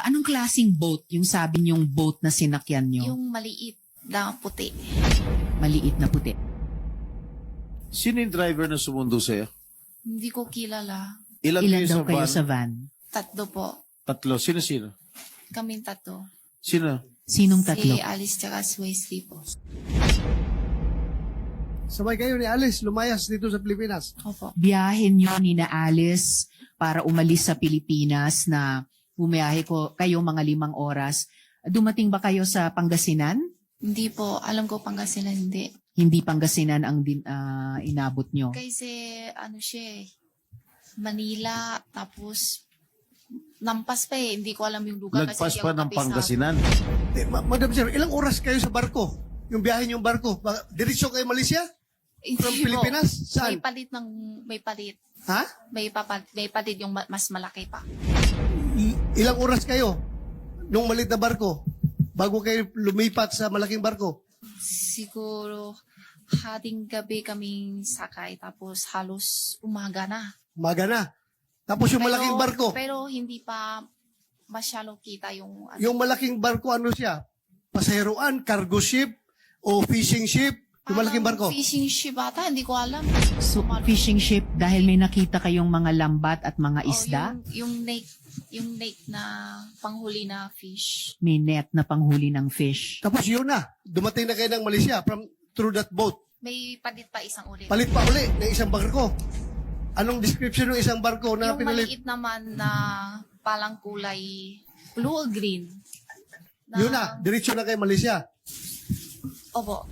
Anong klaseng boat yung sabi niyong boat na sinakyan niyo? Yung maliit na puti. Maliit na puti. Sino yung driver na sumundo sa'yo? Hindi ko kilala. Ilan Ilan kayo daw sa kayo van? sa van? Tatlo po. Tatlo. Sino? Kaming tatlo. Sino? Sinong tatlo? Si Alice tsaka si Wesley po. Sabay kayo ni Alice, lumayas dito sa Pilipinas. Opo. Biyahin niyo ni na Alice para umalis sa Pilipinas na bumiyahe ko kayo mga 5 oras. Dumating ba kayo sa Pangasinan? Hindi po. Alam ko Pangasinan hindi. Hindi Pangasinan ang inabot nyo. Kasi ano siya eh. Manila. Tapos nampas pa eh. Hindi ko alam yung lugar. Lagpas kasi pa ng Pangasinan. Madam Sir, ilang oras kayo sa barko? Yung biyahe yung barko? Diretso kayo Malaysia? From Pilipinas? Saan? May palit. Ha? May palit yung mas malaki pa. Ilang oras kayo nung malit na barko bago kayo lumipat sa malaking barko? Siguro hating gabi kaming sakay tapos halos umaga na. Umaga na. Tapos yung malaking barko, Pero hindi pa masyalo kita yung yung malaking barko ano siya? Pasaheroan, cargo ship, o fishing ship? Yung malaking barko? Fishing ship ata, hindi ko alam. So, fishing ship dahil may nakita kayong mga lambat at mga isda? Yung lake na panghuli na fish. May net na panghuli ng fish. Tapos yun na, dumating na kayo ng Malaysia through that boat. May palit pa isang ulit. Palit pa uli ng isang barko. Anong description ng isang barko na Yung pinalit? maliit naman na palang kulay blue or green. Yun na, diretso na kayo Malaysia. Opo.